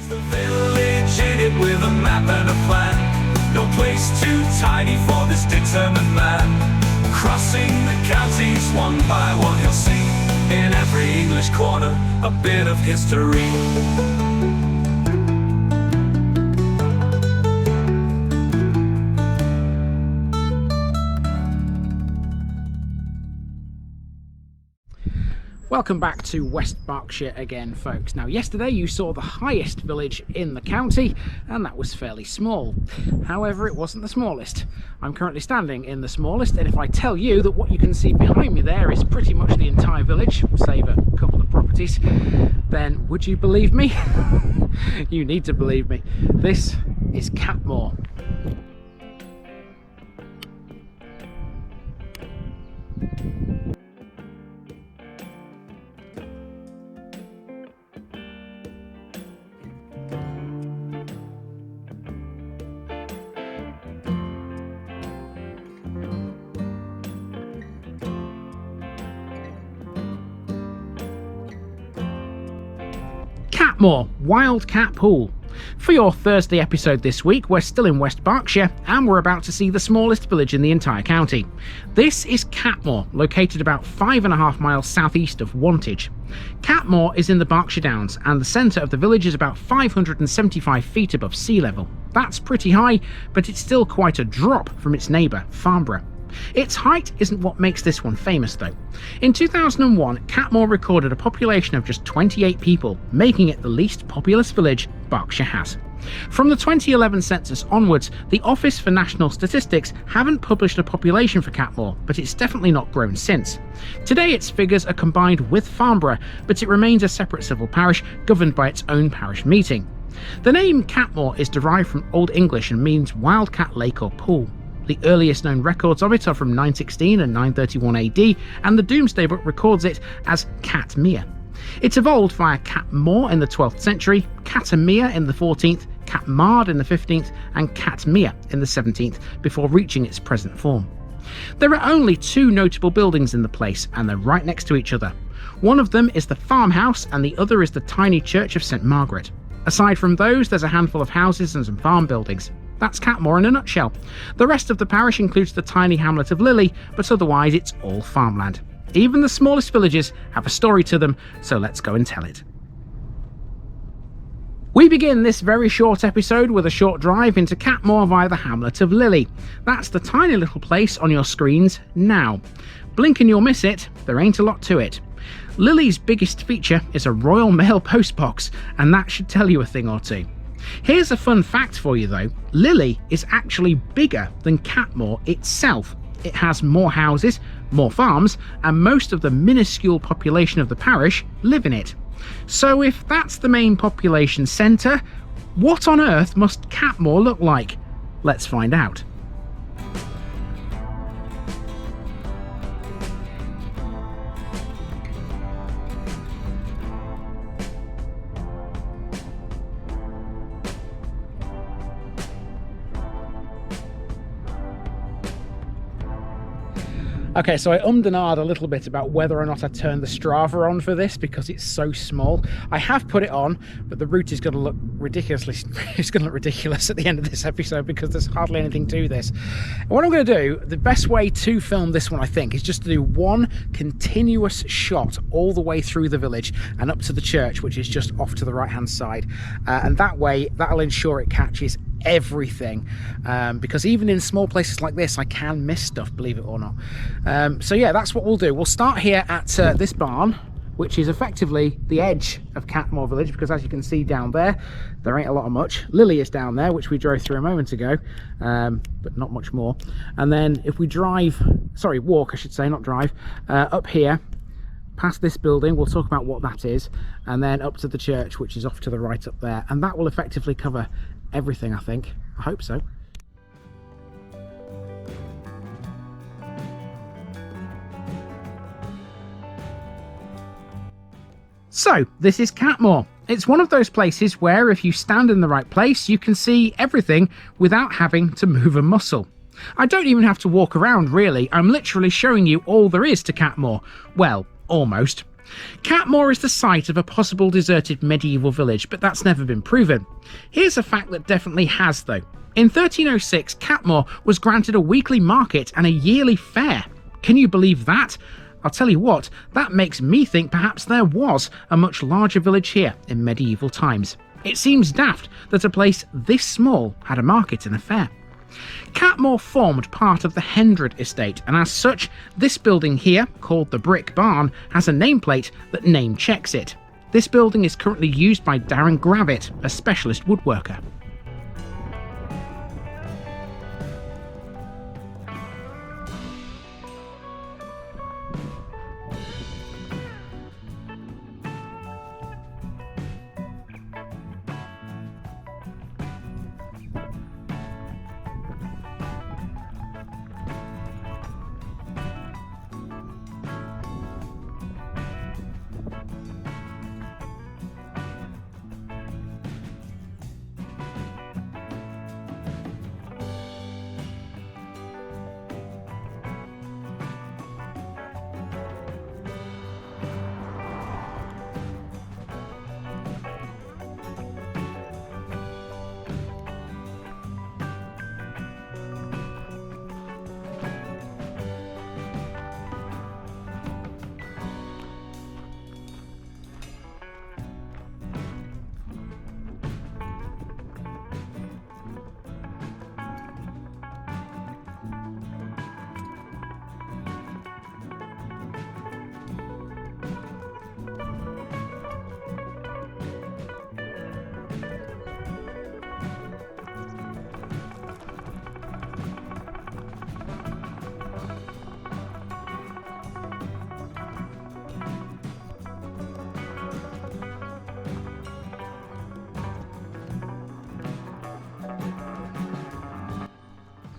The village in it with a map and a plan. No place too tiny for this determined man. Crossing the counties one by one, you'll see in every English corner a bit of history. Welcome back to West Berkshire again, folks. Now, yesterday you saw the highest village in the county, and that was fairly small. However, it wasn't the smallest. I'm currently standing in the smallest, and if I tell you that what you can see behind me there is pretty much the entire village, save a couple of properties, then would you believe me? You need to believe me. This is Catmore. Catmore, Wildcat Pool. For your Thursday episode this week, we're still in West Berkshire and we're about to see the smallest village in the entire county. This is Catmore, located about 5.5 miles southeast of Wantage. Catmore is in the Berkshire Downs and the centre of the village is about 575 feet above sea level. That's pretty high, but it's still quite a drop from its neighbour, Farnborough. Its height isn't what makes this one famous though. In 2001, Catmore recorded a population of just 28 people, making it the least populous village Berkshire has. From the 2011 census onwards, the Office for National Statistics haven't published a population for Catmore, but it's definitely not grown since. Today its figures are combined with Farnborough, but it remains a separate civil parish governed by its own parish meeting. The name Catmore is derived from Old English and means wildcat lake or pool. The earliest known records of it are from 916 and 931 AD, and the Domesday Book records it as Catmere. It evolved via Catmore in the 12th century, Catamere in the 14th, Catmard in the 15th, and Catmere in the 17th, before reaching its present form. There are only two notable buildings in the place, and they're right next to each other. One of them is the farmhouse, and the other is the tiny church of St Margaret. Aside from those, there's a handful of houses and some farm buildings. That's Catmore in a nutshell. The rest of the parish includes the tiny hamlet of Lilley, but otherwise it's all farmland. Even the smallest villages have a story to them, so let's go and tell it. We begin this very short episode with a short drive into Catmore via the hamlet of Lilley. That's the tiny little place on your screens now. Blink and you'll miss it, there ain't a lot to it. Lilley's biggest feature is a Royal Mail postbox, and that should tell you a thing or two. Here's a fun fact for you though, Lilley is actually bigger than Catmore itself. It has more houses, more farms, and most of the minuscule population of the parish live in it. So if that's the main population centre, what on earth must Catmore look like? Let's find out. Okay, so I ummed and ahed a little bit about whether or not I turned the Strava on for this because it's so small. I have put it on, but the route is going to look ridiculous at the end of this episode because there's hardly anything to this. And what I'm going to do, the best way to film this one, I think, is just to do one continuous shot all the way through the village and up to the church, which is just off to the right-hand side. And that way, that'll ensure it catches everything, because even in small places like this I can miss stuff, believe it or not. So yeah, that's what we'll do. We'll start here at this barn, which is effectively the edge of Catmore village, because as you can see down there ain't a lot of much. Lilley is down there, which we drove through a moment ago, but not much more. And then if we walk I should say, not drive, up here past this building, we'll talk about what that is, and then up to the church, which is off to the right up there, and that will effectively cover everything, I think. I hope so. So, this is Catmore. It's one of those places where if you stand in the right place, you can see everything without having to move a muscle. I don't even have to walk around, really. I'm literally showing you all there is to Catmore. Well, almost. Catmore is the site of a possible deserted medieval village, but that's never been proven. Here's a fact that definitely has though. In 1306, Catmore was granted a weekly market and a yearly fair. Can you believe that? I'll tell you what, that makes me think perhaps there was a much larger village here in medieval times. It seems daft that a place this small had a market and a fair. Catmore formed part of the Hendred estate, and as such, this building here, called the Brick Barn, has a nameplate that name checks it. This building is currently used by Darren Gravitt, a specialist woodworker.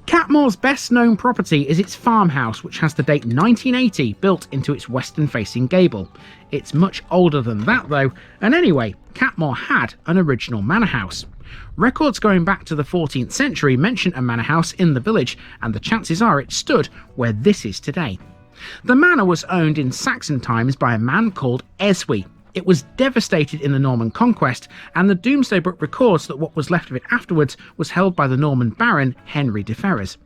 Catmore's best known property is its farmhouse, which has the date 1980 built into its western facing gable. It's much older than that though, and anyway, Catmore had an original manor house. Records going back to the 14th century mention a manor house in the village, and the chances are it stood where this is today. The manor was owned in Saxon times by a man called Eswy. It was devastated in the Norman conquest, and the Domesday Book records that what was left of it afterwards was held by the Norman baron Henry de Ferrers.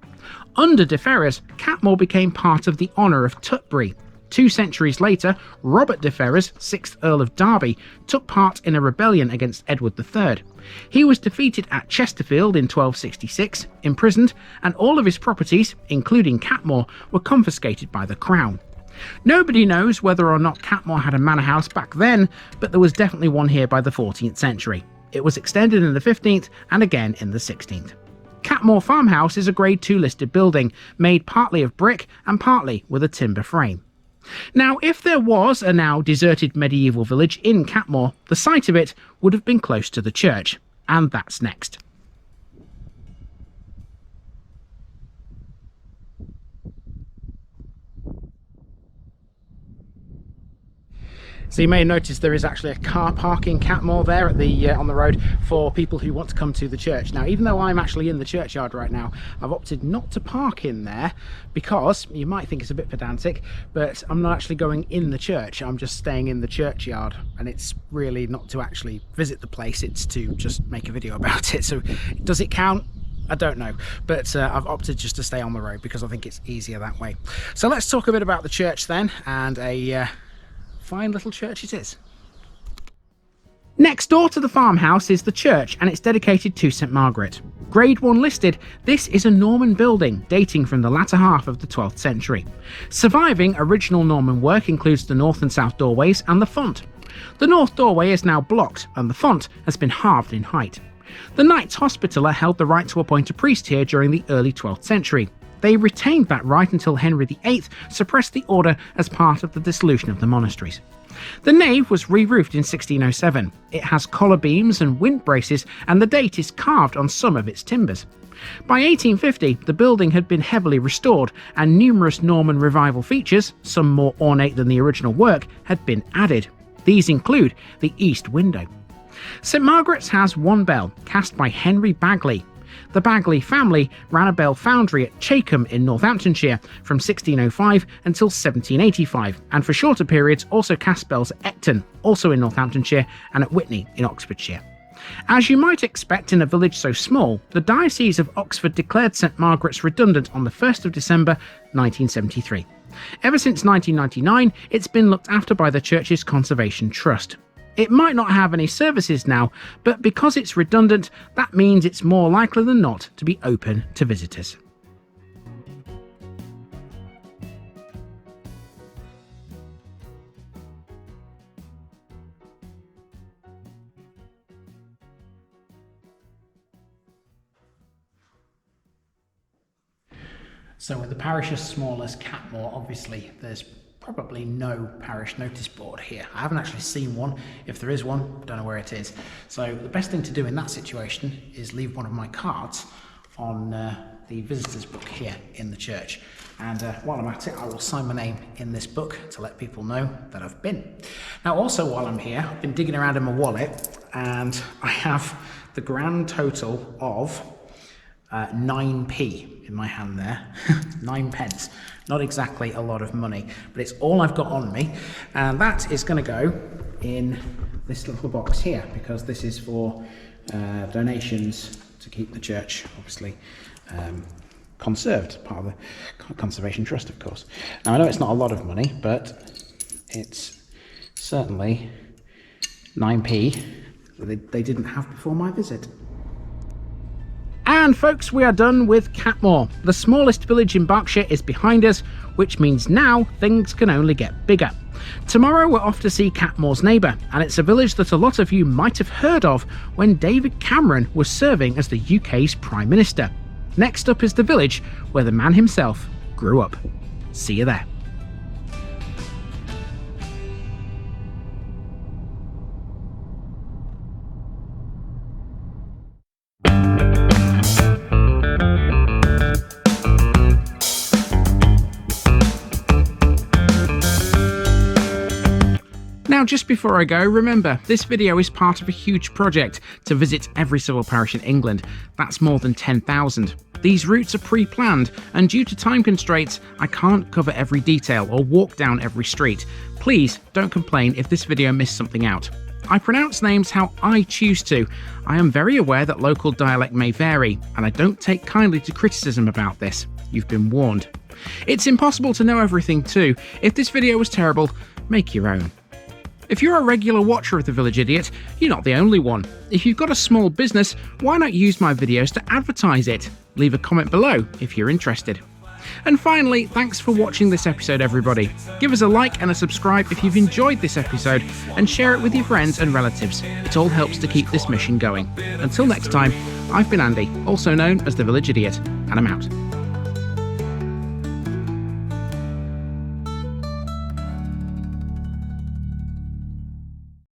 Under de Ferrers, Catmore became part of the honour of Tutbury. 2 centuries later, Robert de Ferrers, 6th Earl of Derby, took part in a rebellion against Edward III. He was defeated at Chesterfield in 1266, imprisoned, and all of his properties, including Catmore, were confiscated by the Crown. Nobody knows whether or not Catmore had a manor house back then, but there was definitely one here by the 14th century. It was extended in the 15th and again in the 16th. Catmore Farmhouse is a Grade 2 listed building, made partly of brick and partly with a timber frame. Now, if there was a now deserted medieval village in Catmore, the site of it would have been close to the church, and that's next. So you may notice there is actually a car park in Catmore there at the on the road for people who want to come to the church. Now, even though I'm actually in the churchyard right now, I've opted not to park in there because you might think it's a bit pedantic, but I'm not actually going in the church. I'm just staying in the churchyard, and it's really not to actually visit the place, it's to just make a video about it. So does it count? I don't know, but I've opted just to stay on the road because I think it's easier that way. So let's talk a bit about the church then, and a fine little church it is. Next door to the farmhouse is the church, and it's dedicated to St Margaret. Grade 1 listed, this is a Norman building dating from the latter half of the 12th century. Surviving original Norman work includes the north and south doorways and the font. The north doorway is now blocked, and the font has been halved in height. The Knights Hospitaller held the right to appoint a priest here during the early 12th century. They retained that right until Henry VIII suppressed the order as part of the dissolution of the monasteries. The nave was re-roofed in 1607. It has collar beams and wind braces, and the date is carved on some of its timbers. By 1850, the building had been heavily restored, and numerous Norman revival features, some more ornate than the original work, had been added. These include the east window. St Margaret's has one bell, cast by Henry Bagley. The Bagley family ran a bell foundry at Chacombe in Northamptonshire from 1605 until 1785, and for shorter periods also cast bells at Ecton, also in Northamptonshire, and at Witney in Oxfordshire. As you might expect in a village so small, the Diocese of Oxford declared St Margaret's redundant on the 1st of December 1973. Ever since 1999, it's been looked after by the church's Conservation Trust. It might not have any services now, but because it's redundant, that means it's more likely than not to be open to visitors. So with the parish as small as Catmore, obviously there's probably no parish notice board here. I haven't actually seen one. If there is one, don't know where it is. So the best thing to do in that situation is leave one of my cards on the visitors book here in the church. And while I'm at it, I will sign my name in this book to let people know that I've been. Now also while I'm here, I've been digging around in my wallet and I have the grand total of 9p in my hand there. 9 pence. Not exactly a lot of money, but it's all I've got on me, and that is going to go in this little box here, because this is for donations to keep the church obviously conserved, part of the Conservation Trust, of course. Now I know it's not a lot of money, but it's certainly 9p that they didn't have before my visit. And folks, we are done with Catmore. The smallest village in Berkshire is behind us, which means now things can only get bigger. Tomorrow we're off to see Catmore's neighbour, and it's a village that a lot of you might have heard of when David Cameron was serving as the UK's Prime Minister. Next up is the village where the man himself grew up. See you there. Now, just before I go, remember, this video is part of a huge project to visit every civil parish in England. That's more than 10,000. These routes are pre-planned, and due to time constraints, I can't cover every detail or walk down every street. Please don't complain if this video missed something out. I pronounce names how I choose to. I am very aware that local dialect may vary, and I don't take kindly to criticism about this. You've been warned. It's impossible to know everything too. If this video was terrible, make your own. If you're a regular watcher of The Village Idiot, you're not the only one. If you've got a small business, why not use my videos to advertise it? Leave a comment below if you're interested. And finally, thanks for watching this episode, everybody. Give us a like and a subscribe if you've enjoyed this episode, and share it with your friends and relatives. It all helps to keep this mission going. Until next time, I've been Andy, also known as The Village Idiot, and I'm out.